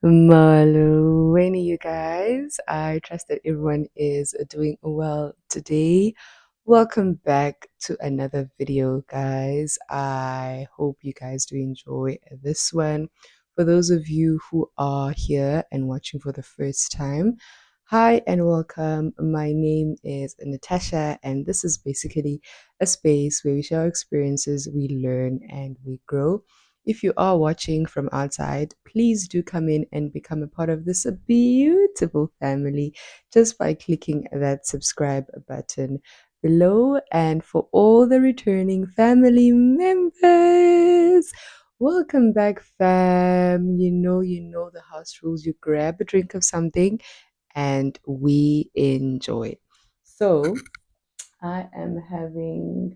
Molweni, you guys. I trust that everyone is doing well today. Welcome back to another video, guys. I hope you guys do enjoy this one. For those of you who are here and watching for the first time, hi and welcome. My name is Natasha, and this is basically a space where we share our experiences, we learn, and we grow. If you are watching from outside, please do come in and become a part of this beautiful family just by clicking that subscribe button below. And for all the returning family members, welcome back, fam. You know the house rules. You grab a drink of something and we enjoy. So, I am having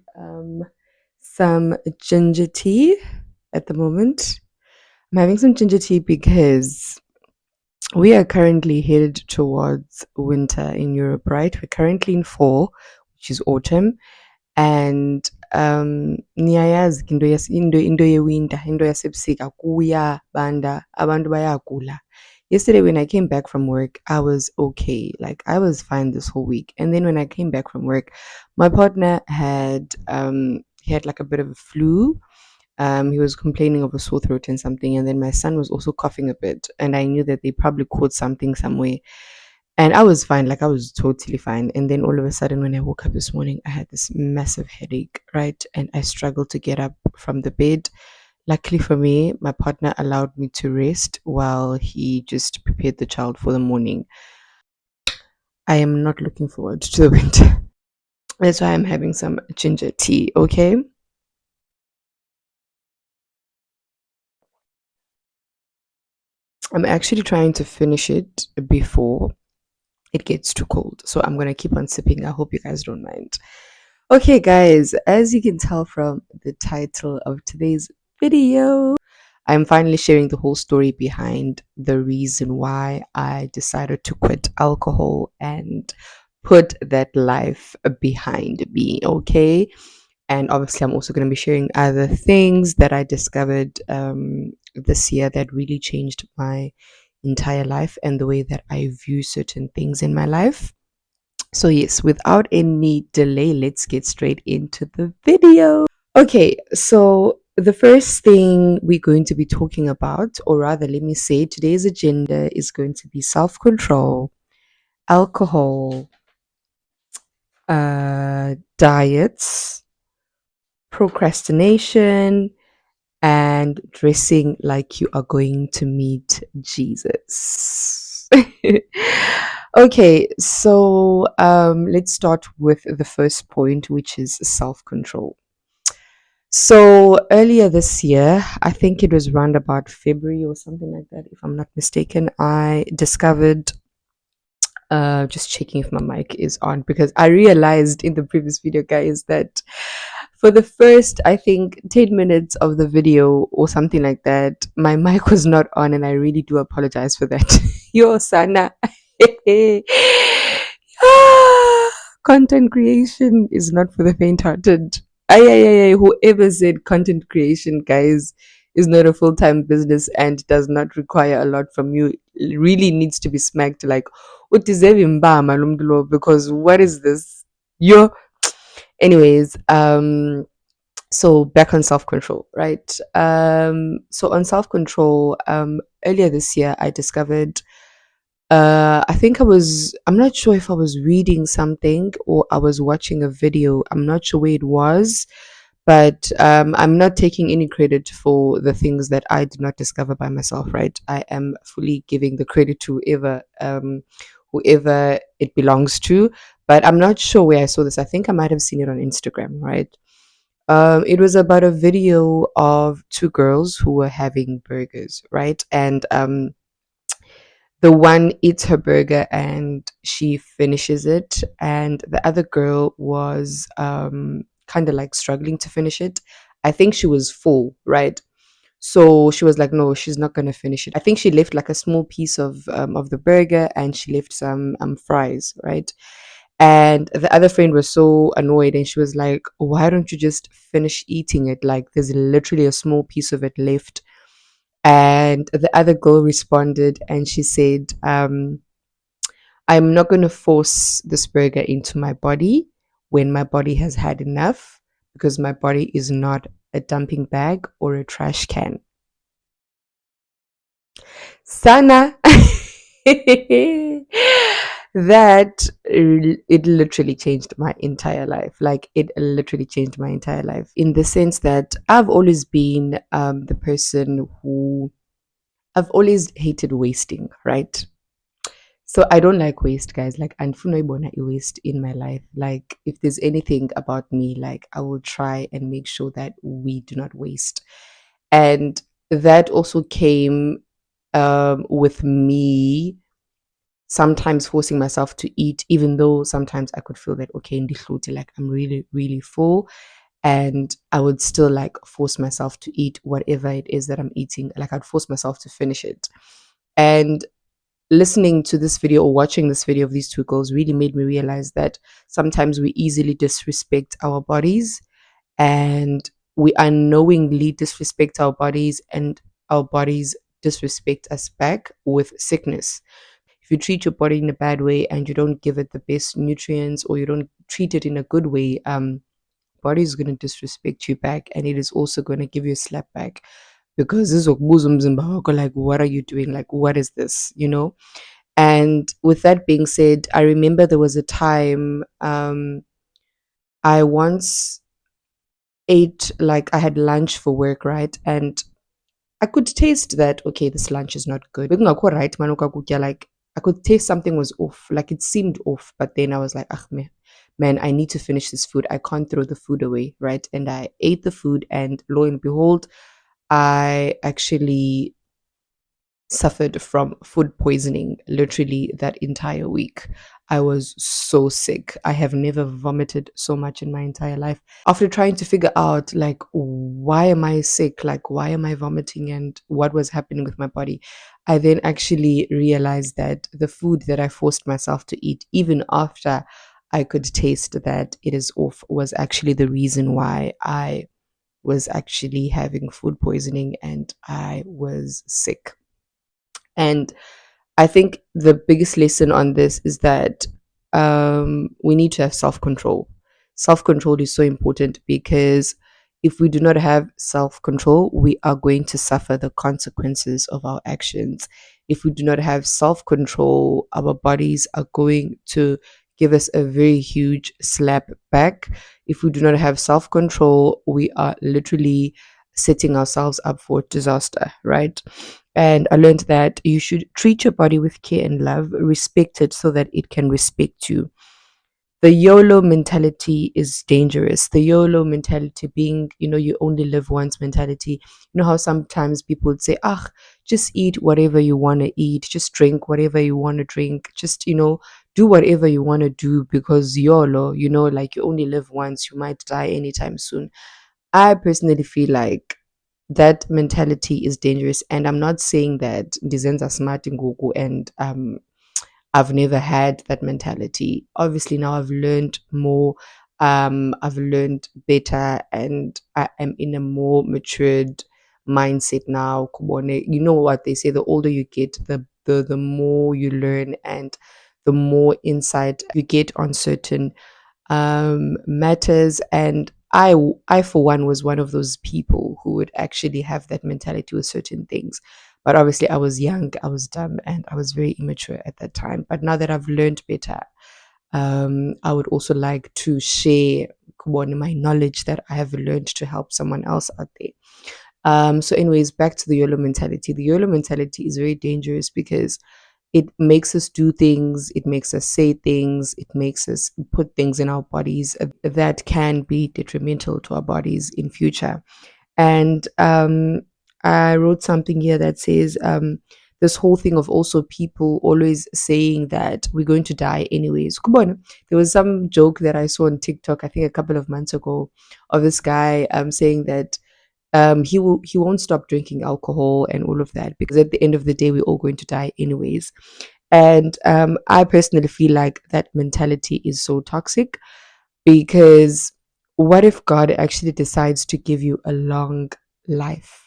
some ginger tea at the moment. I'm having some ginger tea because we are currently headed towards winter in Europe, right? We're currently in fall, which is autumn, and niyayazi ke into yewinter, into yasebusika kuyabanda, abantu bayagula. Yesterday when I came back from work, I was okay. Like I was fine this whole week. And then when I came back from work, my partner had he had like a bit of a flu. He was complaining of a sore throat and something, and then my son was also coughing a bit, and I knew that they probably caught something somewhere. And I was fine, like I was totally fine. And then all of a sudden, when I woke up this morning, I had this massive headache, right? And I struggled to get up from the bed. Luckily for me, my partner allowed me to rest while he just prepared the child for the morning. I am not looking forward to the winter. That's why I'm having some ginger tea, okay? I'm actually trying to finish it before it gets too cold. So I'm going to keep on sipping. I hope you guys don't mind. Okay, guys, as you can tell from the title of today's video, I'm finally sharing the whole story behind the reason why I decided to quit alcohol and put that life behind me. Okay. And obviously, I'm also going to be sharing other things that I discovered this year that really changed my entire life and the way that I view certain things in my life. So, yes, without any delay, let's get straight into the video. Okay, so the first thing we're going to be talking about, or rather, let me say, today's agenda is going to be self control, alcohol, diets, procrastination, and dressing like you are going to meet Jesus. Okay, so let's start with the first point, which is self control. So earlier this year, I think it was around about February or something like that, if I'm not mistaken, I discovered just checking if my mic is on because I realized in the previous video, guys, that for the first, I think, 10 minutes of the video or something like that, my mic was not on, and I really do apologize for that. Yo, Sana. Ah, content creation is not for the faint hearted. Ay, ay, ay, ay, whoever said content creation, guys, is not a full time business and does not require a lot from you, it really needs to be smacked like, because what is this? Yo, anyways, so back on self control, right? So on self control, earlier this year, I discovered I think I'm not sure if I was reading something or I was watching a video. I'm not sure where it was, but I'm not taking any credit for the things that I did not discover by myself, right? I am fully giving the credit to whoever it belongs to, but I'm not sure where I saw this. I think I might have seen it on Instagram, right? It was about a video of two girls who were having burgers, right? And the one eats her burger and she finishes it, and the other girl was kind of like struggling to finish it. I think she was full, right? So she was like, no, she's not gonna finish it. I think she left like a small piece of the burger, and she left some fries, right? And the other friend was so annoyed, and she was like, why don't you just finish eating it? Like, there's literally a small piece of it left. And the other girl responded and she said, I'm not going to force this burger into my body when my body has had enough, because my body is not a dumping bag or a trash can. Sana. That it literally changed my entire life. Like, it literally changed my entire life, in the sense that I've always been the person who, I've always hated wasting, right? So I don't like waste, guys. Like, andifuna ibona waste in my life. Like, if there's anything about me, like, I will try and make sure that we do not waste. And that also came with me sometimes forcing myself to eat, even though sometimes I could feel that, okay, in the like, I'm really, really full. And I would still like force myself to eat whatever it is that I'm eating. Like, I'd force myself to finish it. And listening to this video or watching this video of these two girls really made me realize that sometimes we easily disrespect our bodies, and we unknowingly disrespect our bodies, and our bodies disrespect us back with sickness. If you treat your body in a bad way and you don't give it the best nutrients, or you don't treat it in a good way, body is going to disrespect you back, and it is also going to give you a slap back, because this is like, what are you doing? Like, what is this, And with that being said, I remember there was a time, I once ate, like, I had lunch for work, right? And I could taste that, okay, this lunch is not good. Right, like, I could taste something was off. Like, it seemed off. But then I was like, ah, man, I need to finish this food. I can't throw the food away, right? And I ate the food, and lo and behold, I actually suffered from food poisoning literally that entire week. I was so sick. I have never vomited so much in my entire life. After trying to figure out, like, why am I sick? Like, why am I vomiting, and what was happening with my body? I then actually realized that the food that I forced myself to eat, even after I could taste that it is off, was actually the reason why I was actually having food poisoning and I was sick. And I think the biggest lesson on this is that we need to have self control. Self control is so important, because if we do not have self control, we are going to suffer the consequences of our actions. If we do not have self control, our bodies are going to give us a very huge slap back. If we do not have self control, we are literally setting ourselves up for disaster, right? And I learned that you should treat your body with care and love, respect it so that it can respect you. The YOLO mentality is dangerous. The YOLO mentality being, you only live once mentality. You know how sometimes people would say, ah, just eat whatever you want to eat, just drink whatever you want to drink, just, do whatever you want to do, because YOLO, like, you only live once, you might die anytime soon. I personally feel like that mentality is dangerous, and I'm not saying that ndizenza smart ngoku, and I've never had that mentality. Obviously, now I've learned more. I've learned better, and I am in a more matured mindset now. Kubone, you know what they say: the older you get, the more you learn, and the more insight you get on certain matters. And I for one was one of those people who would actually have that mentality with certain things. But obviously, I was young, I was dumb, and I was very immature at that time. But now that I've learned better, I would also like to share my knowledge that I have learned to help someone else out there. So, anyways, back to the YOLO mentality. The YOLO mentality is very dangerous, because it makes us do things, it makes us say things, it makes us put things in our bodies that can be detrimental to our bodies in future. And I wrote something here that says, this whole thing of also people always saying that we're going to die anyways. Come on. There was some joke that I saw on TikTok, I think a couple of months ago, of this guy saying that he won't stop drinking alcohol and all of that, because at the end of the day we're all going to die anyways. And I personally feel like that mentality is so toxic, because what if God actually decides to give you a long life?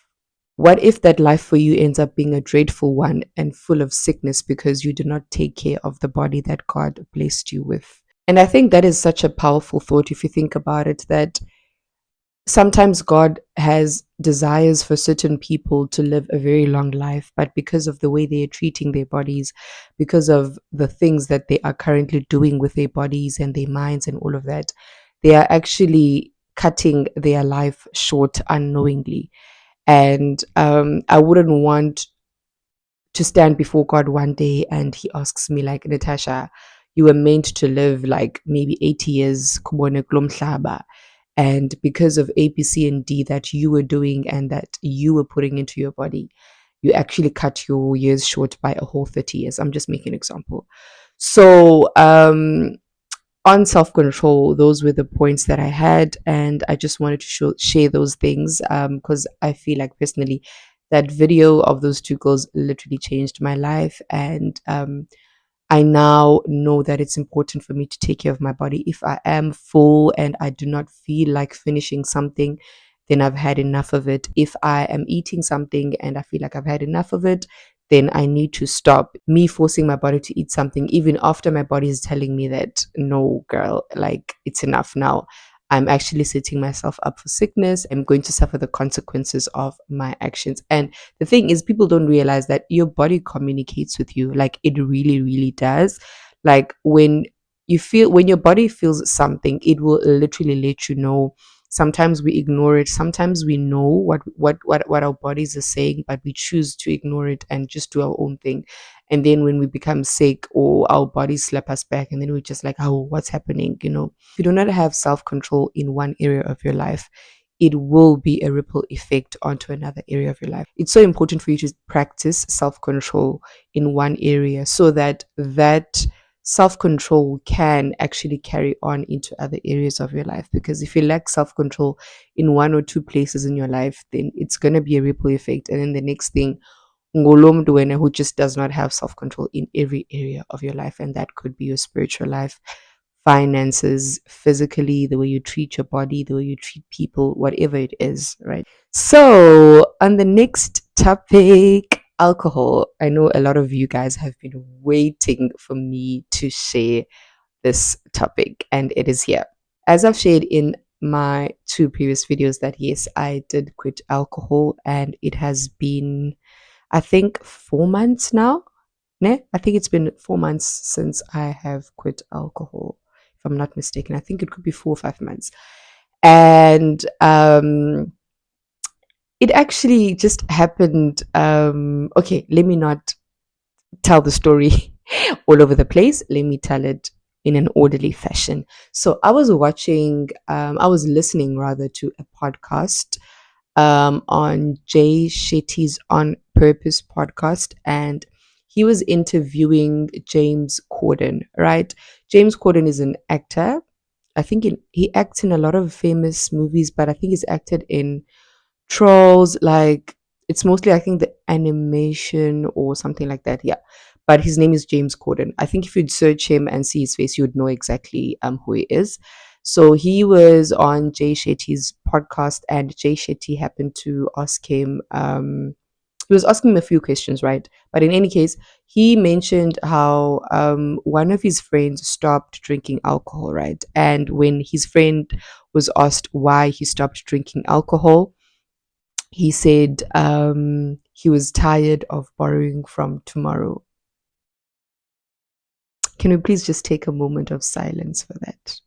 What if that life for you ends up being a dreadful one and full of sickness because you do not take care of the body that God blessed you with? And I think that is such a powerful thought if you think about it, that sometimes God has desires for certain people to live a very long life, but because of the way they are treating their bodies, because of the things that they are currently doing with their bodies and their minds and all of that, they are actually cutting their life short unknowingly. And I wouldn't want to stand before God one day and he asks me, like, Natasha, you were meant to live like maybe 80 years, kubone kulo mhlaba, and because of A, B, C, and D that you were doing and that you were putting into your body, you actually cut your years short by a whole 30 years. I'm just making an example. So, on self control, those were the points that I had, and I just wanted to share those things because I feel like personally that video of those two girls literally changed my life, and I now know that it's important for me to take care of my body. If I am full and I do not feel like finishing something, then I've had enough of it. If I am eating something and I feel like I've had enough of it, then I need to stop. Me forcing my body to eat something, even after my body is telling me that, no, girl, like it's enough now. I'm actually setting myself up for sickness. I'm going to suffer the consequences of my actions. And the thing is, people don't realize that your body communicates with you. Like it really, really does. Like when your body feels something, it will literally let you know. Sometimes we ignore it. Sometimes we know what our bodies are saying, but we choose to ignore it and just do our own thing. And then when we become sick or our bodies slap us back, and then we're just like, oh, what's happening? If you do not have self control in one area of your life, it will be a ripple effect onto another area of your life. It's so important for you to practice self control in one area so that self control can actually carry on into other areas of your life. Because if you lack self control in one or two places in your life, then it's going to be a ripple effect. And then the next thing, ngolomntu wena who just does not have self control in every area of your life. And that could be your spiritual life, finances, physically, the way you treat your body, the way you treat people, whatever it is, right? So, on the next topic, alcohol. I know a lot of you guys have been waiting for me to share this topic, and it is here. As I've shared in my two previous videos, that yes, I did quit alcohol, and it has been, I think, 4 months now. Ne? I think it's been 4 months since I have quit alcohol, if I'm not mistaken. I think it could be 4 or 5 months. And it actually just happened. Okay, let me not tell the story all over the place. Let me tell it in an orderly fashion. So I was listening rather to a podcast on Jay Shetty's On Purpose podcast, and he was interviewing James Corden, right? James Corden is an actor. I think he acts in a lot of famous movies, but I think he's acted in Trolls, like it's mostly I think the animation or something like that. Yeah. But his name is James Corden. I think if you'd search him and see his face, you would know exactly who he is. So he was on Jay Shetty's podcast, and Jay Shetty happened to ask him he was asking him a few questions, right? But in any case, he mentioned how one of his friends stopped drinking alcohol, right? And when his friend was asked why he stopped drinking alcohol, he said he was tired of borrowing from tomorrow. Can we please just take a moment of silence for that?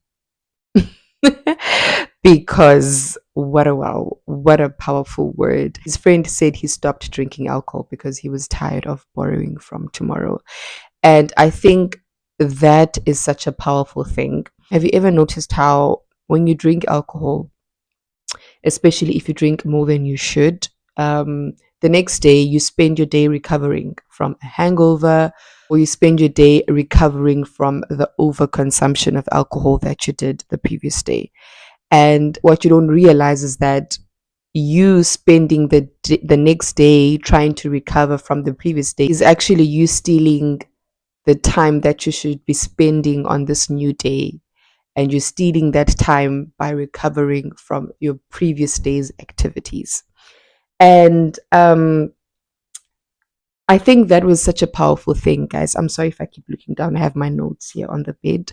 Because what a powerful word. His friend said he stopped drinking alcohol because he was tired of borrowing from tomorrow. And I think that is such a powerful thing. Have you ever noticed how when you drink alcohol, especially if you drink more than you should, the next day you spend your day recovering from a hangover, or you spend your day recovering from the overconsumption of alcohol that you did the previous day. And what you don't realize is that you spending the next day trying to recover from the previous day is actually you stealing the time that you should be spending on this new day, and you're stealing that time by recovering from your previous day's activities. And I think that was such a powerful thing, guys. I'm sorry if I keep looking down. I have my notes here on the bed.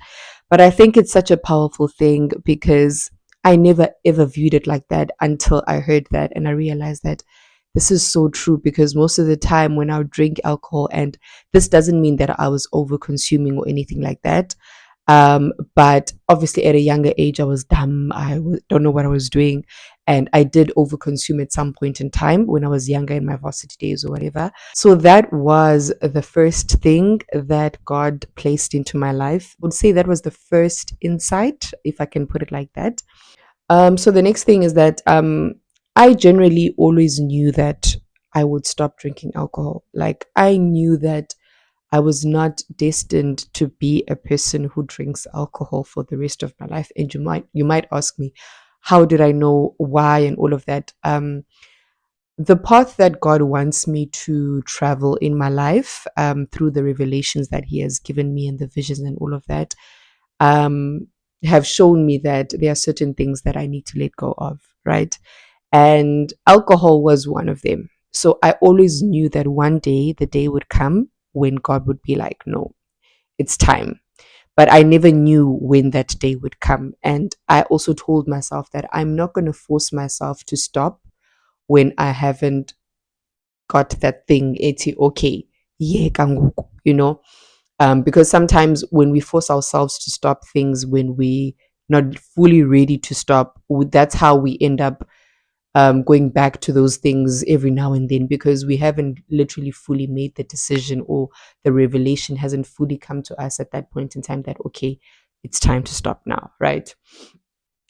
But I think it's such a powerful thing because I never ever viewed it like that until I heard that and I realized that this is so true because most of the time when I would drink alcohol, and this doesn't mean that I was over consuming or anything like that. But obviously, at a younger age, I was dumb. Don't know what I was doing. And I did overconsume at some point in time when I was younger in my varsity days or whatever. So that was the first thing that God placed into my life. I would say that was the first insight, if I can put it like that. So the next thing is that I generally always knew that I would stop drinking alcohol. Like I knew that I was not destined to be a person who drinks alcohol for the rest of my life. And you might ask me, how did I know why and all of that? The path that God wants me to travel in my life, through the revelations that He has given me and the visions and all of that, um, have shown me that there are certain things that I need to let go of, right? And alcohol was one of them. So I always knew that one day the day would come when God would be like, no, it's time. But I never knew when that day would come. And I also told myself that I'm not going to force myself to stop when I haven't got that thing. It's okay. Yeah, kangoku, because sometimes when we force ourselves to stop things when we not fully ready to stop, that's how we end up going back to those things every now and then because we haven't literally fully made the decision or the revelation hasn't fully come to us at that point in time that, okay, it's time to stop now, right?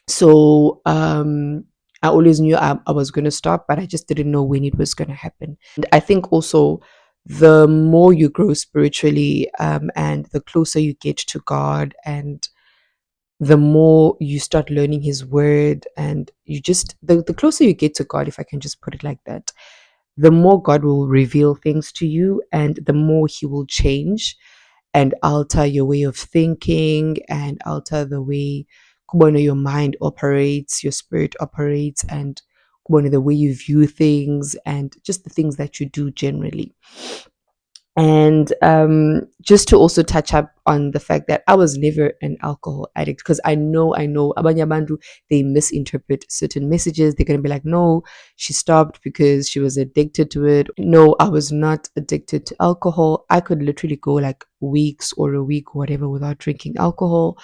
So I always knew I was going to stop, but I just didn't know when it was going to happen. And I think also the more you grow spiritually, and the closer you get to God, and the more you start learning His word, and the closer you get to God, if I can just put it like that, the more God will reveal things to you, and the more He will change and alter your way of thinking and alter the way your mind operates, your spirit operates, and the way you view things and just the things that you do generally. And just to also touch up on the fact that I was never an alcohol addict, because I know abanye abantu, they misinterpret certain messages. They're gonna be like, no, she stopped because she was addicted to it. No, I was not addicted to alcohol. I could literally go like weeks or a week, whatever, without drinking alcohol.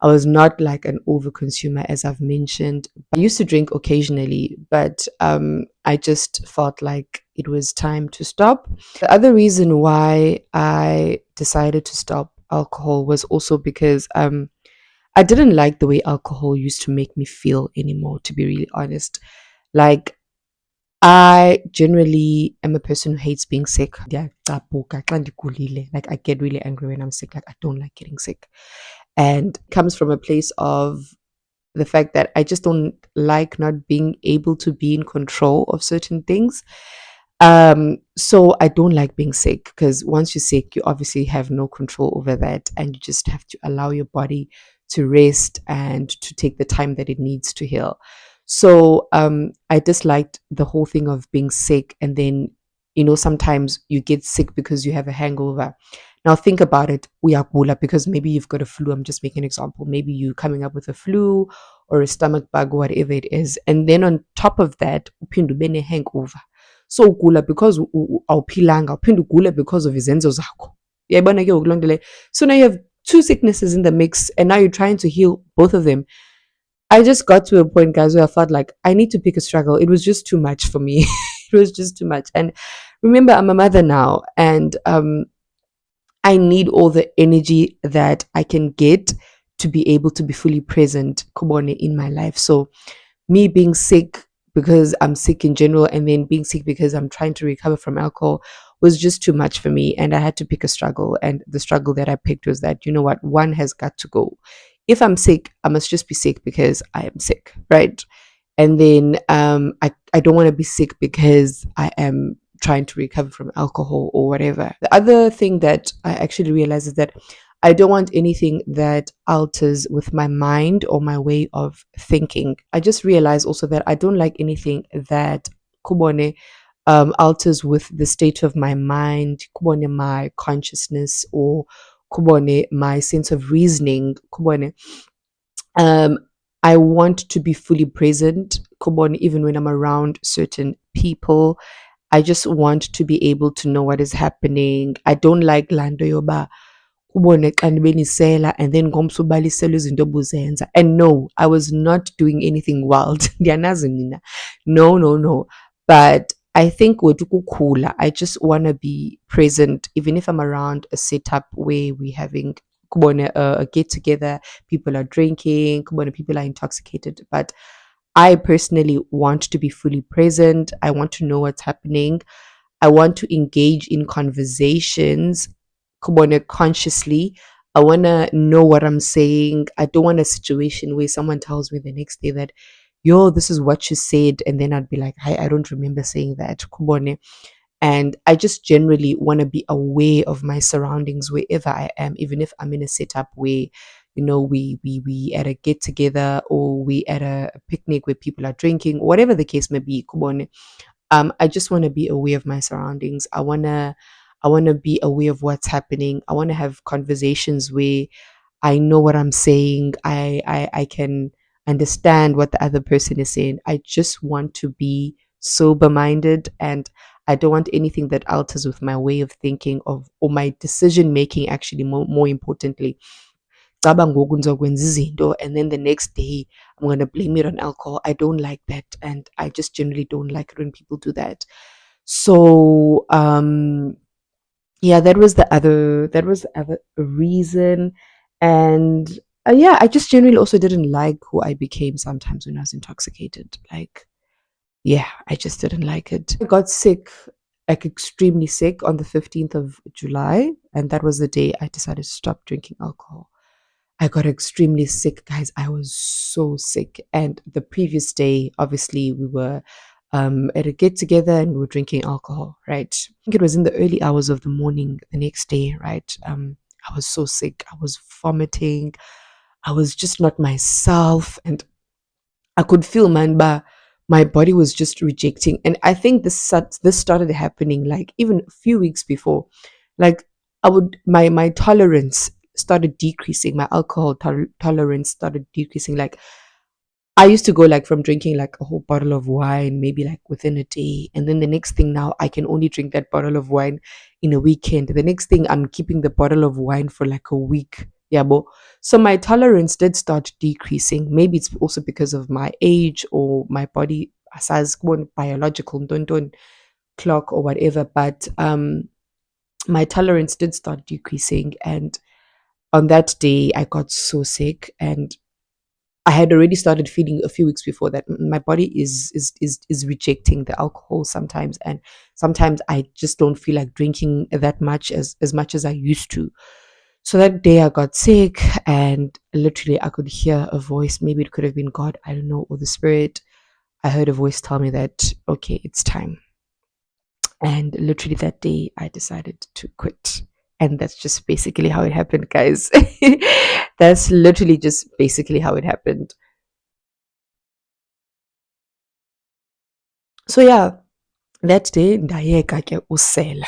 I was not like an overconsumer, as I've mentioned. I used to drink occasionally, but I just felt like it was time to stop. The other reason why I decided to stop alcohol was also because I didn't like the way alcohol used to make me feel anymore, to be really honest. Like, I generally am a person who hates being sick. Yeah, like I get really angry when I'm sick. Like I don't like getting sick. And it comes from a place of the fact that I just don't like not being able to be in control of certain things. So I don't like being sick because once you're sick, you obviously have no control over that, and you just have to allow your body to rest and to take the time that it needs to heal. So I disliked the whole thing of being sick, and then sometimes you get sick because you have a hangover. Now think about it, uyagula because maybe you've got a flu. I'm just making an example. Maybe you coming up with a flu or a stomach bug, whatever it is, and then on top of that, uphinde ube ne-hangover. So ugula because awuphilanga, uphinde ugule because of izenzo zakho. Uyayibona ke ngoku loo nto leyo? So now you have two sicknesses in the mix, and now you're trying to heal both of them. I just got to a point, guys, where I felt like I need to pick a struggle. It was just too much for me. It was just too much. And remember, I'm a mother now, and I need all the energy that I can get to be able to be fully present, Kubone, in my life. So me being sick because I'm sick in general, and then being sick because I'm trying to recover from alcohol was just too much for me. And I had to pick a struggle. And the struggle that I picked was that, you know what, one has got to go. If I'm sick, I must just be sick because I am sick, right? And then I don't want to be sick because I am trying to recover from alcohol or whatever. The other thing that I actually realized is that I don't want anything that alters with my mind or my way of thinking. I just realized also that I don't like anything that kubone alters with the state of my mind, kubone my consciousness, or kubone my sense of reasoning, kubone. Um, I want to be fully present, kubone, even when I'm around certain people. I just want to be able to know what is happening. I don't like lando yoba ubone xa nibenisela and then ngomso ubalisela izinto obuzenza. And no, I was not doing anything wild. Ndiyanazi nina. No, no, no. But I think wethu kukhula. I just want to be present, even if I'm around a setup where we're having kubone a get together, people are drinking, kubone people are intoxicated. But I personally want to be fully present. I want to know what's happening. I want to engage in conversations kubone consciously. I want to know what I'm saying. I don't want a situation where someone tells me the next day that, yo, this is what you said. And then I'd be like, I don't remember saying that. Kubone. And I just generally want to be aware of my surroundings wherever I am, even if I'm in a setup where, we at a get together or we at a picnic where people are drinking, whatever the case may be. Kubone. I just want to be aware of my surroundings. I wanna be aware of what's happening. I want to have conversations where I know what I'm saying. I can understand what the other person is saying. I just want to be sober minded, and I don't want anything that alters with my way of thinking of or my decision making, actually, more importantly. Caba ngoku ndizokwenza izinto and then the next day I'm going to blame it on alcohol. I don't like that, and I just generally don't like it when people do that. So yeah, that was the other reason. And yeah, I just generally also didn't like who I became sometimes when I was intoxicated. Like, yeah, I just didn't like it. I got sick, like extremely sick, on the 15th of July, and that was the day I decided to stop drinking alcohol. I got extremely sick, guys. I was so sick. And the previous day, obviously, we were at a get together and we were drinking alcohol, right? I think it was in the early hours of the morning the next day, right? I was so sick. I was vomiting. I was just not myself. And I could feel, man, but my body was just rejecting. And I think this started happening like even a few weeks before. Like, my tolerance started decreasing. My alcohol tolerance started decreasing. Like, I used to go like from drinking like a whole bottle of wine, maybe like within a day. And then the next thing, now I can only drink that bottle of wine in a weekend. The next thing, I'm keeping the bottle of wine for like a week. Yeah, but so my tolerance did start decreasing. Maybe it's also because of my age or my body as biological don't clock or whatever. But my tolerance did start decreasing. And on that day I got so sick, and I had already started feeling a few weeks before that my body is rejecting the alcohol sometimes, and sometimes I just don't feel like drinking that much as much as I used to. So that day I got sick, and literally I could hear a voice. Maybe it could have been God, I don't know, or the spirit. I heard a voice tell me that, okay, it's time. And literally that day I decided to quit. And that's just basically how it happened, guys. That's literally just basically how it happened. So yeah, that day ndayeka ke usela.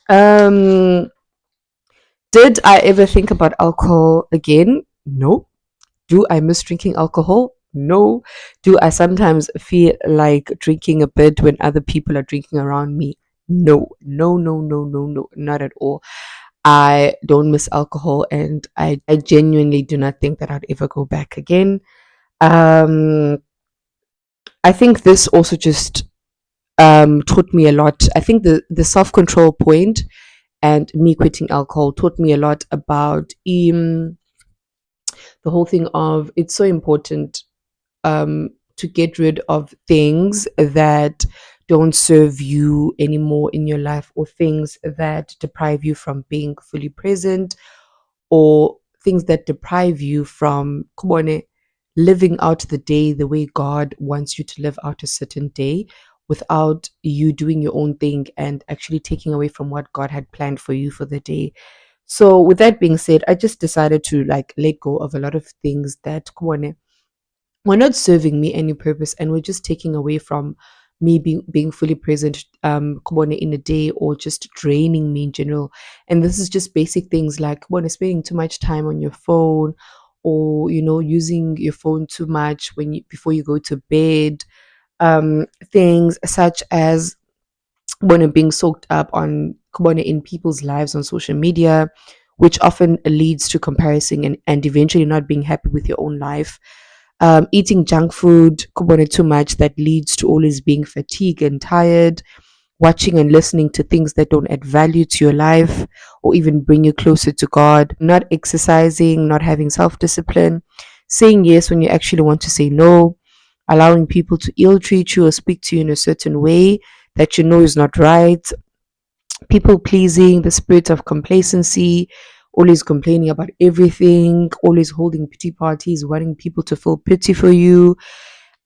Um did I ever think about alcohol again? No. Do I miss drinking alcohol? No. Do I sometimes feel like drinking a bit when other people are drinking around me? No. No, no, no, no, no, not at all. I don't miss alcohol, and I genuinely do not think that I'd ever go back again. Um I think this also just taught me a lot. I think the self control point and me quitting alcohol taught me a lot about the whole thing of, it's so important to get rid of things that don't serve you anymore in your life, or things that deprive you from being fully present, or things that deprive you from kubone, living out the day the way God wants you to live out a certain day, without you doing your own thing and actually taking away from what God had planned for you for the day. So with that being said, I just decided to like let go of a lot of things that kubone were not serving me any purpose, and were just taking away from me being fully present kubona, in a day, or just draining me in general. And this is just basic things like kubona, spending too much time on your phone, or using your phone too much before you go to bed. Things such as kubona, being soaked up on kubona in people's lives on social media, which often leads to comparison, and eventually not being happy with your own life. Eating junk food kubona too much, that leads to always being fatigued and tired. Watching and listening to things that don't add value to your life or even bring you closer to God. Not exercising, not having self-discipline, saying yes when you actually want to say no, allowing people to ill treat you or speak to you in a certain way that you know is not right, people pleasing, the spirit of complacency, always complaining about everything, always holding pity parties, wanting people to feel pity for you.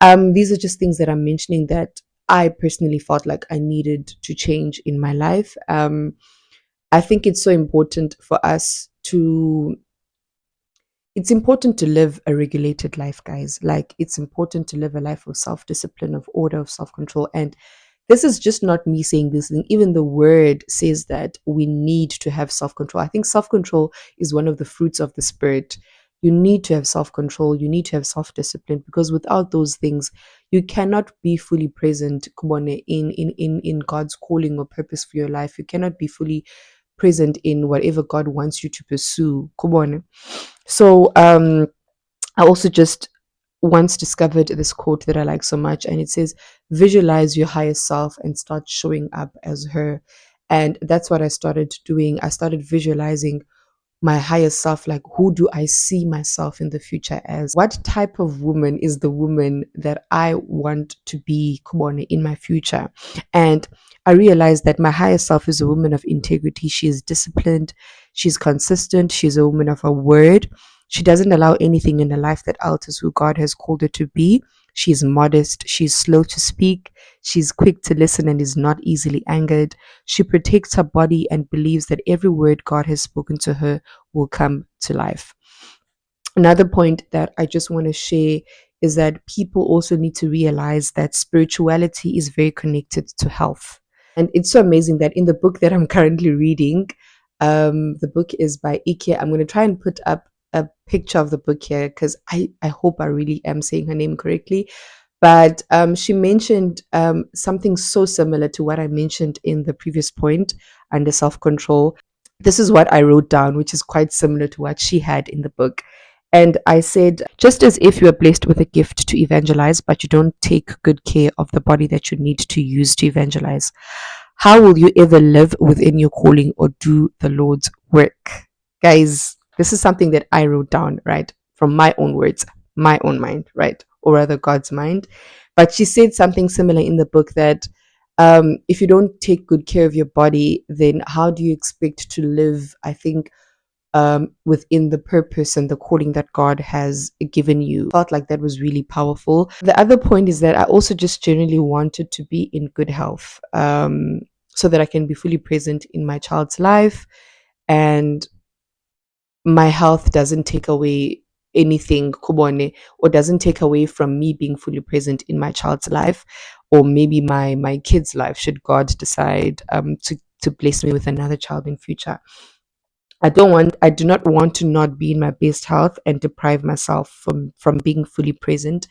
These are just things that I'm mentioning that I personally felt like I needed to change in my life. I think it's so important for us to it's important to live a regulated life, guys. Like, it's important to live a life of self-discipline, of order, of self-control. And this is just not me saying this thing. Even the word says that we need to have self-control. I think self-control is one of the fruits of the spirit. You need to have self-control, you need to have self-discipline, because without those things, you cannot be fully present, Kubone, in God's calling or purpose for your life. You cannot be fully present in whatever God wants you to pursue. Kubone. So I also just once discovered this quote that I like so much, and it says, visualize your higher self and start showing up as her. And that's what I started doing. I started visualizing my higher self. Like, who do I see myself in the future as? What type of woman is the woman that I want to be, Kubone, in my future? And I realized that my higher self is a woman of integrity. She is disciplined, she's consistent, she's a woman of her word. She doesn't allow anything in her life that alters who God has called her to be. She's modest, she's slow to speak, she's quick to listen, and is not easily angered. She protects her body and believes that every word God has spoken to her will come to life. Another point that I just want to share is that people also need to realize that spirituality is very connected to health. And it's so amazing that in the book that I'm currently reading, the book is by Ike. I'm going to try and put up a picture of the book here, because I hope I really am saying her name correctly. But she mentioned something so similar to what I mentioned in the previous point under self control. This is what I wrote down, which is quite similar to what she had in the book. And I said, just as if you are blessed with a gift to evangelize, but you don't take good care of the body that you need to use to evangelize, how will you ever live within your calling or do the Lord's work? Guys, this is something that I wrote down, right? From my own words, my own mind, right? Or rather, God's mind. But she said something similar in the book that if you don't take good care of your body, then how do you expect to live? I think within the purpose and the calling that God has given you. Felt like that was really powerful. The other point is that I also just generally wanted to be in good health, so that I can be fully present in my child's life, and my health doesn't take away anything, Kubone, or doesn't take away from me being fully present in my child's life, or maybe my kid's life, should God decide to bless me with another child in future. I do not want to not be in my best health and deprive myself from being fully present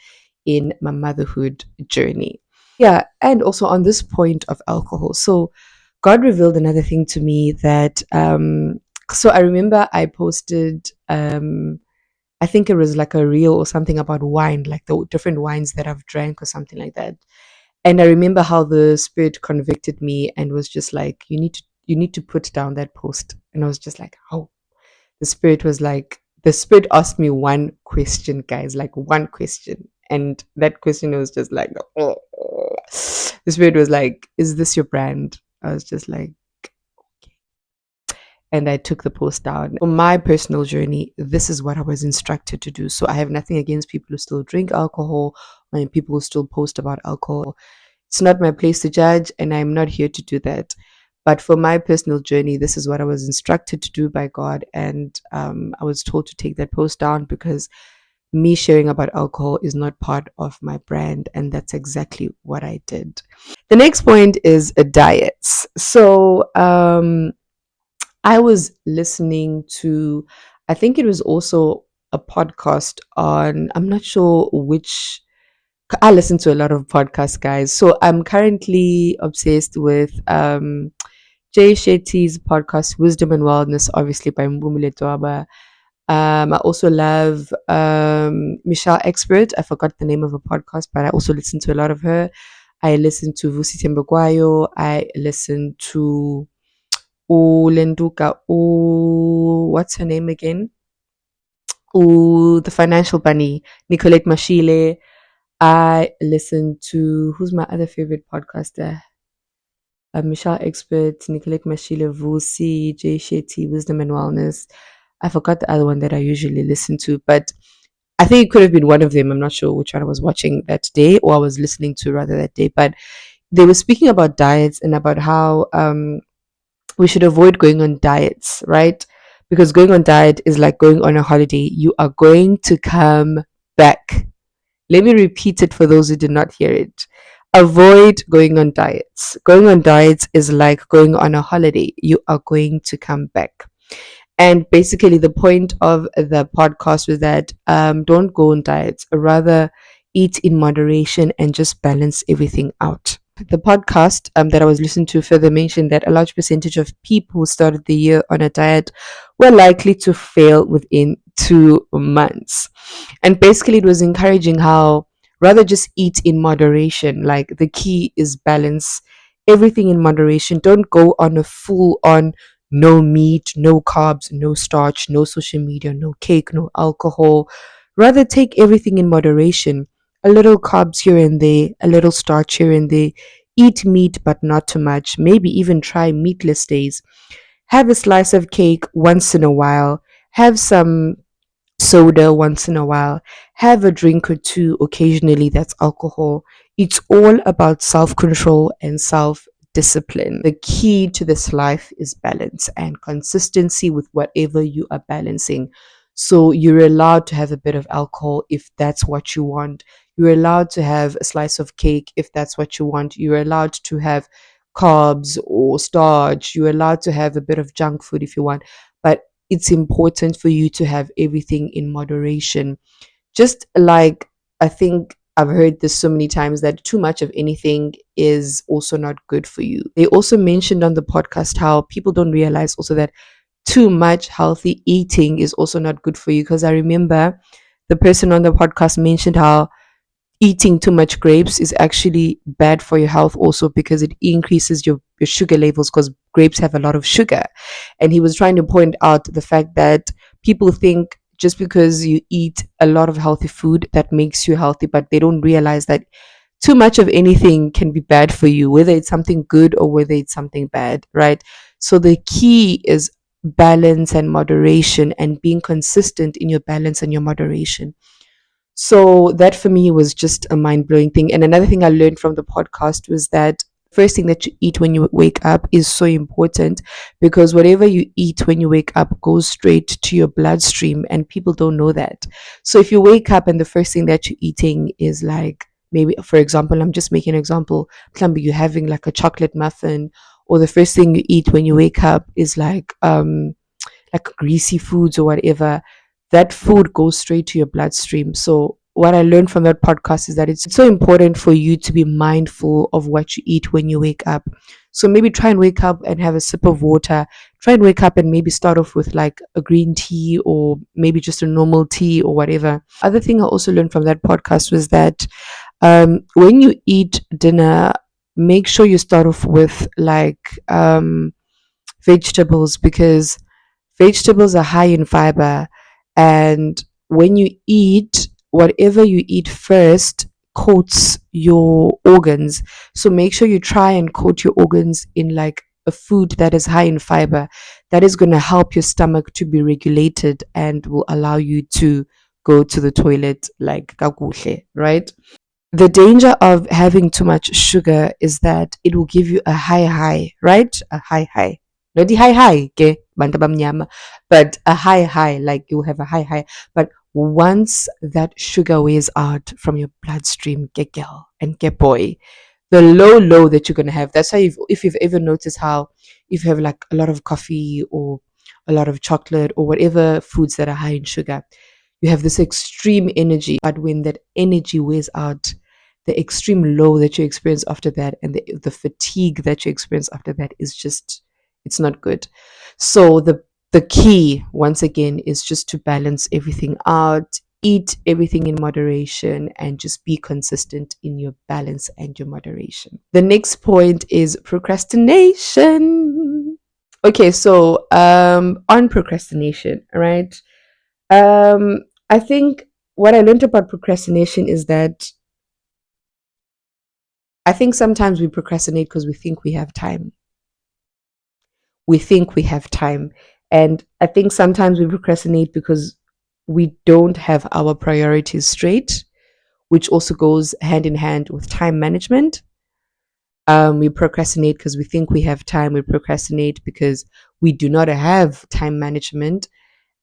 in my motherhood journey. Yeah, and also on this point of alcohol. So God revealed another thing to me that so I remember I posted I think it was like a reel or something about wine, like the different wines that I've drank or something like that. And I remember how the spirit convicted me and was just like, you need to put down that post. And I was just like, oh, the spirit asked me one question, guys, like one question. And that question was just like, oh. The spirit was like, is this your brand? I was just like, and I took the post down. For my personal journey, this is what I was instructed to do. So I have nothing against people who still drink alcohol and people who still post about alcohol. It's not my place to judge, and I'm not here to do that. But for my personal journey, this is what I was instructed to do by God. And I was told to take that post down because me sharing about alcohol is not part of my brand. And that's exactly what I did. The next point is diets. I was listening to, I think it was also a podcast on, I'm not sure which, I listen to a lot of podcasts, guys. So I'm currently obsessed with Jay Shetty's podcast, Wisdom and Wellness, obviously by Mbumile Dwaba. I also love Michelle Expert. I forgot the name of a podcast, but I also listen to a lot of her. I listen to Vusi Tembagwayo. I listen to Lenduka. What's her name again? The Financial Bunny, Nicolette Mashile. I listen to, who's my other favorite podcaster? Michelle Expert, Nicolette Mashile, Vusi, Jay Shetty, Wisdom and Wellness. I forgot the other one that I usually listen to, but I think it could have been one of them. I'm not sure which one I was watching that day or I was listening to rather that day, but they were speaking about diets and about how we should avoid going on diets, right? Because going on diet is like going on a holiday. You are going to come back. Let me repeat it for those who did not hear it. Avoid going on diets. Going on diets is like going on a holiday. You are going to come back. And basically, the point of the podcast was that don't go on diets, rather eat in moderation and just balance everything out. The podcast that I was listening to further mentioned that a large percentage of people who started the year on a diet were likely to fail within 2 months. And basically, it was encouraging how rather just eat in moderation. Like the key is balance, everything in moderation. Don't go on a full on no meat, no carbs, no starch, no social media, no cake, no alcohol. Rather take everything in moderation. A little carbs here and there, a little starch here and there. Eat meat, but not too much. Maybe even try meatless days. Have a slice of cake once in a while. Have some soda once in a while, have a drink or two occasionally that's alcohol. It's all about self control and self discipline. The key to this life is balance and consistency with whatever you are balancing. So you're allowed to have a bit of alcohol if that's what you want. You're allowed to have a slice of cake if that's what you want. You're allowed to have carbs or starch. You're allowed to have a bit of junk food if you want. But it's important for you to have everything in moderation. Just like I think I've heard this so many times that too much of anything is also not good for you. They also mentioned on the podcast how people don't realize also that too much healthy eating is also not good for you. Because I remember the person on the podcast mentioned how eating too much grapes is actually bad for your health also because it increases your sugar levels because grapes have a lot of sugar. And he was trying to point out the fact that people think just because you eat a lot of healthy food that makes you healthy, but they don't realize that too much of anything can be bad for you, whether it's something good or whether it's something bad, right? So the key is balance and moderation and being consistent in your balance and your moderation. So that for me was just a mind blowing thing. And another thing I learned from the podcast was that first thing that you eat when you wake up is so important because whatever you eat when you wake up goes straight to your bloodstream and people don't know that. So if you wake up and the first thing that you're eating is like maybe for example, I'm just making an example, maybe you're having like a chocolate muffin or the first thing you eat when you wake up is like greasy foods or whatever, that food goes straight to your bloodstream. So what I learned from that podcast is that it's so important for you to be mindful of what you eat when you wake up. So maybe try and wake up and have a sip of water. Try and wake up and maybe start off with like a green tea or maybe just a normal tea or whatever. Other thing I also learned from that podcast was that when you eat dinner, make sure you start off with like vegetables because vegetables are high in fiber, and when you eat, whatever you eat first coats your organs. So make sure you try and coat your organs in like a food that is high in fiber. That is going to help your stomach to be regulated and will allow you to go to the toilet like kakuhle, right? The danger of having too much sugar is that it will give you a high, right? A high. Not the high, ke, banta bamnyama, but a high, like you'll have a high. But once that sugar wears out from your bloodstream, get girl and get boy, the low that you're gonna have. That's how if you've ever noticed how if you have like a lot of coffee or a lot of chocolate or whatever foods that are high in sugar, you have this extreme energy. But when that energy wears out, the extreme low that you experience after that and the fatigue that you experience after that is just, it's not good. So the key once again is just to balance everything out, eat everything in moderation, and just be consistent in your balance and your moderation. The next point is procrastination. Okay, so on procrastination, right? I think what I learned about procrastination is that I think sometimes we procrastinate because we think we have time. We think we have time. And I think sometimes we procrastinate because we don't have our priorities straight, which also goes hand in hand with time management. We procrastinate because we think we have time. We procrastinate because we do not have time management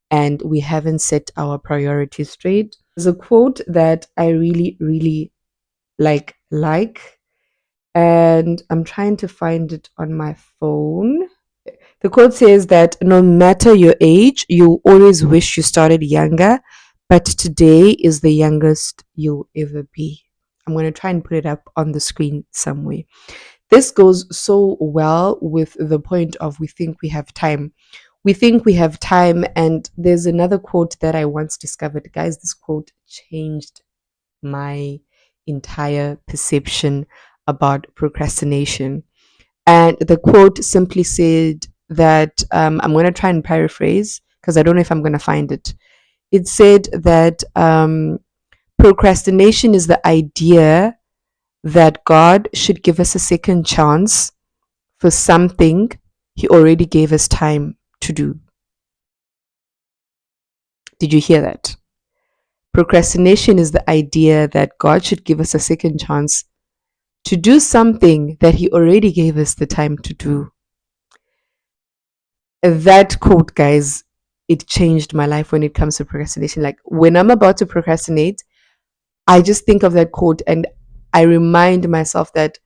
and we haven't set our priorities straight. There's a quote that I really, really like, and I'm trying to find it on my phone. The quote says that no matter your age, you always wish you started younger, but today is the youngest you'll ever be. I'm going to try and put it up on the screen somewhere. This goes so well with the point of we think we have time. We think we have time, and there's another quote that I once discovered. Guys, this quote changed my entire perception about procrastination. And the quote simply said that I'm going to try and paraphrase because I don't know if I'm going to find it. It said that procrastination is the idea that God should give us a second chance for something He already gave us time to do. Did you hear that? Procrastination is the idea that God should give us a second chance to do something that He already gave us the time to do. That quote, guys, it changed my life when it comes to procrastination. Like when I'm about to procrastinate, I just think of that quote and I remind myself that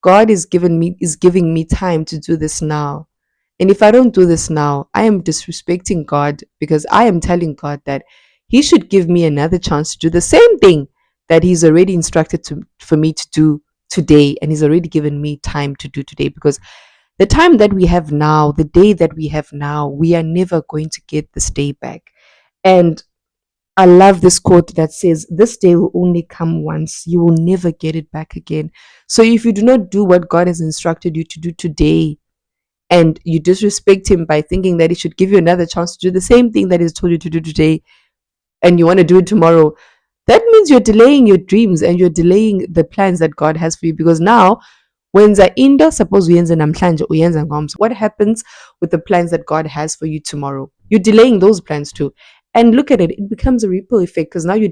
God is giving me time to do this now. And if I don't do this now, I am disrespecting God because I am telling God that He should give me another chance to do the same thing that He's already instructed for me to do today. And He's already given me time to do today because the time that we have now, the day that we have now, we are never going to get this day back. And I love this quote that says, this day will only come once. You will never get it back again. So if you do not do what God has instructed you to do today, and you disrespect Him by thinking that He should give you another chance to do the same thing that He's told you to do today, and you want to do it tomorrow, that means you're delaying your dreams and you're delaying the plans that God has for you. Because now, wenza into suppose uyenze namhlanje uyenza ngomso, what happens with the plans that God has for you tomorrow? You're delaying those plans too. And look at it, it becomes a ripple effect because now you're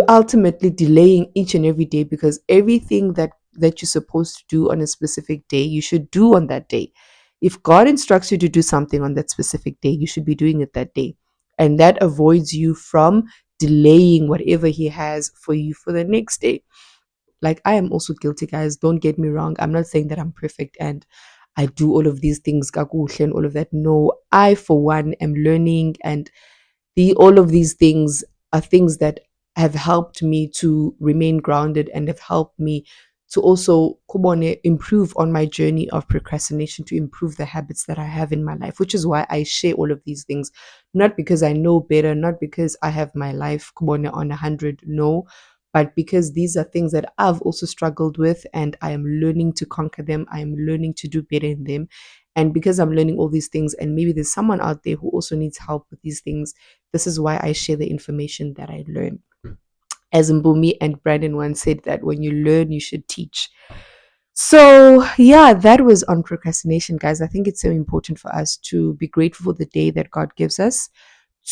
ultimately delaying each and every day because everything that you're supposed to do on a specific day, you should do on that day. If God instructs you to do something on that specific day, you should be doing it that day. And that avoids you from delaying whatever He has for you for the next day. Like I am also guilty, guys. Don't get me wrong. I'm not saying that I'm perfect and I do all of these things, kakuhle and all of that. No, I for one am learning, and all of these things are things that have helped me to remain grounded and have helped me to also kubone, improve on my journey of procrastination, to improve the habits that I have in my life, which is why I share all of these things. Not because I know better, not because I have my life kubone on 100, no, but because these are things that I've also struggled with and I am learning to conquer them. I am learning to do better in them. And because I'm learning all these things, and maybe there's someone out there who also needs help with these things, this is why I share the information that I learn. As Mbumi and Brandon once said, that when you learn, you should teach. So, yeah, that was on procrastination, guys. I think it's so important for us to be grateful for the day that God gives us,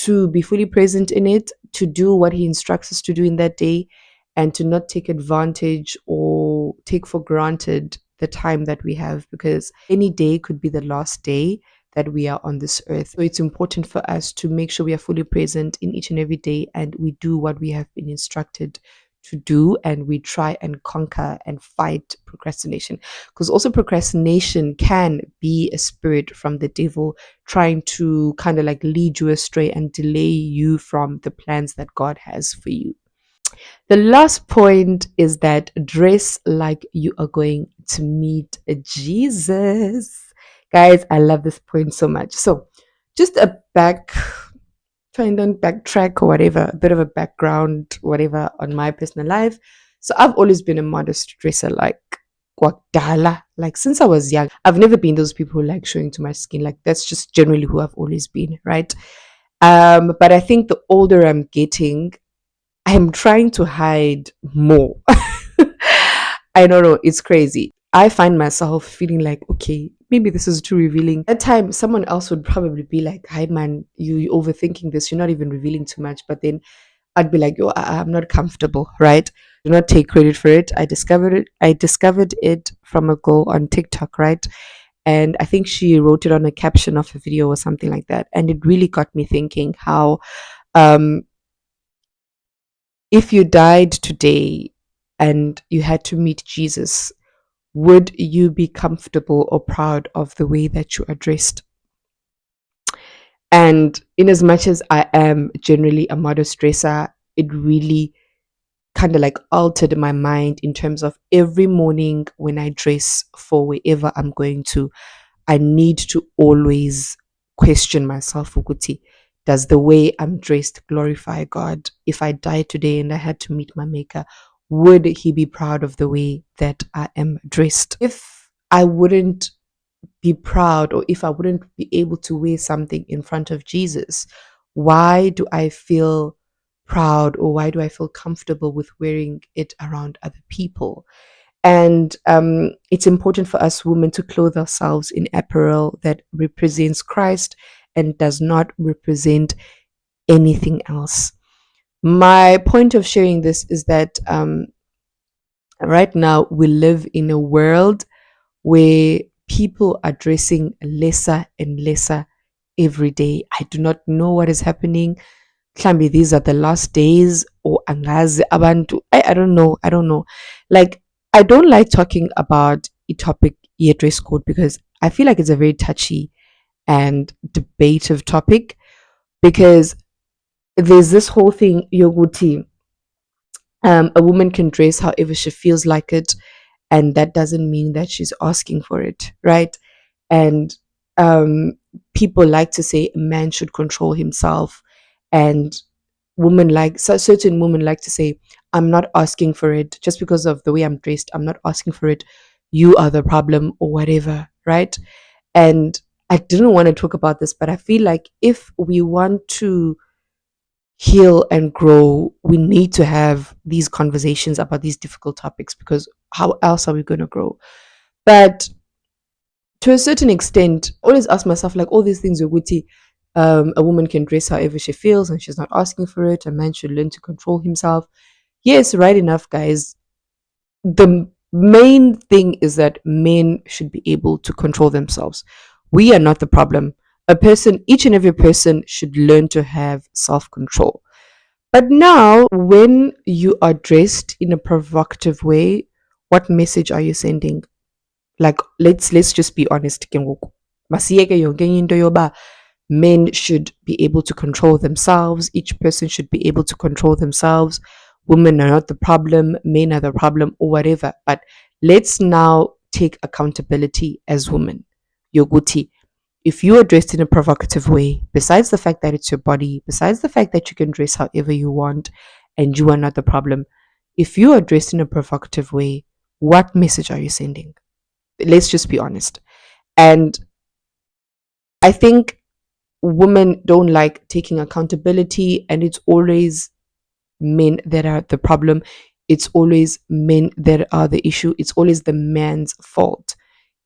to be fully present in it, to do what He instructs us to do in that day, and to not take advantage or take for granted the time that we have, because any day could be the last day that we are on this earth. So it's important for us to make sure we are fully present in each and every day and we do what we have been instructed to do, and we try and conquer and fight procrastination, because also procrastination can be a spirit from the devil trying to kind of like lead you astray and delay you from the plans that God has for you. The last point is that dress like you are going to meet Jesus. Guys, I love this point so much. So, just a trying to backtrack or whatever, a bit of a background, whatever, on my personal life. So, I've always been a modest dresser, like Guadala. Like since I was young, I've never been those people who like showing too much skin. Like that's just generally who I've always been, right? But I think the older I'm getting, I'm trying to hide more. I don't know. It's crazy. I find myself feeling like, okay, maybe this is too revealing. At times, someone else would probably be like, hi, man, you overthinking this. You're not even revealing too much. But then I'd be like, yo, I'm not comfortable, right? Do not take credit for it. I discovered it. I discovered it from a girl on TikTok, right? And I think she wrote it on a caption of a video or something like that. And it really got me thinking how um, if you died today and you had to meet Jesus, would you be comfortable or proud of the way that you are dressed? And in as much as I am generally a modest dresser, it really kind of like altered my mind in terms of every morning when I dress for wherever I'm going to, I need to always question myself, Ukuti. Does the way I'm dressed glorify God? If I died today and I had to meet my maker, would he be proud of the way that I am dressed? If I wouldn't be proud, or if I wouldn't be able to wear something in front of Jesus, why do I feel proud, or why do I feel comfortable with wearing it around other people? And it's important for us women to clothe ourselves in apparel that represents Christ and does not represent anything else. My point of sharing this is that right now we live in a world where people are dressing lesser and lesser every day. I do not know what is happening. Klambi, these are the last days, or angazi abantu. I don't know. I don't know. Like, I don't like talking about a topic year dress code because I feel like it's a very touchy and debative topic, because there's this whole thing, Yoguti. A woman can dress however she feels like it, and that doesn't mean that she's asking for it, right? And um, people like to say a man should control himself, and certain women like to say, I'm not asking for it just because of the way I'm dressed. I'm not asking for it. You are the problem, or whatever, right? And I didn't want to talk about this, but I feel like if we want to heal and grow, we need to have these conversations about these difficult topics, because how else are we going to grow? But to a certain extent, I always ask myself, like, all these things are witty. A woman can dress however she feels and she's not asking for it. A man should learn to control himself. Yes, right enough, guys. The main thing is that men should be able to control themselves. We are not the problem. Each and every person should learn to have self control. But now, when you are dressed in a provocative way, what message are you sending? Like, let's just be honest ke ngoku. Masiyeke yonke into yoba men should be able to control themselves. Each person should be able to control themselves. Women are not the problem, men are the problem, or whatever. But let's now take accountability as women. Yoguti, if you are dressed in a provocative way, besides the fact that it's your body, besides the fact that you can dress however you want and you are not the problem, if you are dressed in a provocative way, what message are you sending? Let's just be honest. And I think women don't like taking accountability, and it's always men that are the problem. It's always men that are the issue. It's always the man's fault.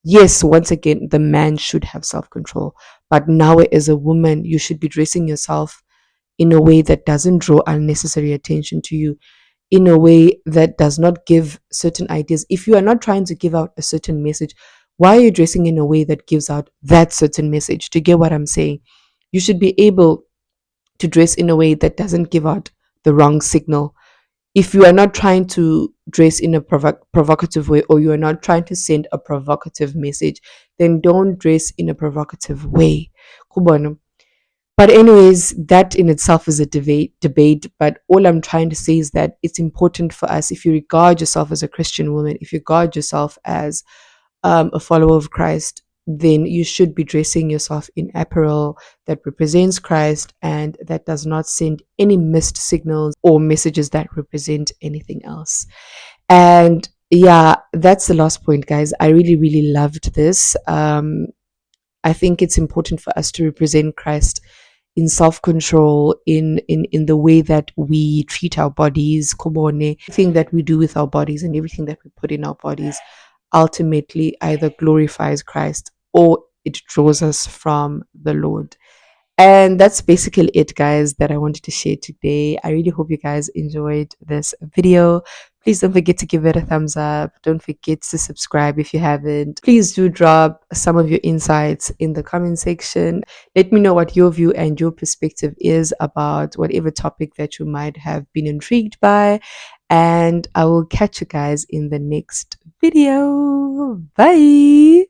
Yes, once again, the man should have self control. But now, as a woman, you should be dressing yourself in a way that doesn't draw unnecessary attention to you, in a way that does not give certain ideas. If you are not trying to give out a certain message, Why are you dressing in a way that gives out that certain message? Do you get what I'm saying? You should be able to dress in a way that doesn't give out the wrong signal. If you are not trying to dress in a provocative way, or you are not trying to send a provocative message, then don't dress in a provocative way. Kubona. But anyways, that in itself is a debate. But all I'm trying to say is that it's important for us, if you regard yourself as a Christian woman, if you regard yourself as a follower of Christ, then you should be dressing yourself in apparel that represents Christ and that does not send any missed signals or messages that represent anything else. And yeah, that's the last point, guys. I really, really loved this. I think it's important for us to represent Christ in self-control, in the way that we treat our bodies, kubone, everything that we do with our bodies and everything that we put in our bodies ultimately either glorifies Christ or it draws us from the Lord. And that's basically it, guys, that I wanted to share today. I really hope you guys enjoyed this video. Please don't forget to give it a thumbs up. Don't forget to subscribe if you haven't. Please do drop some of your insights in the comment section. Let me know what your view and your perspective is about whatever topic that you might have been intrigued by. And I will catch you guys in the next video. Bye.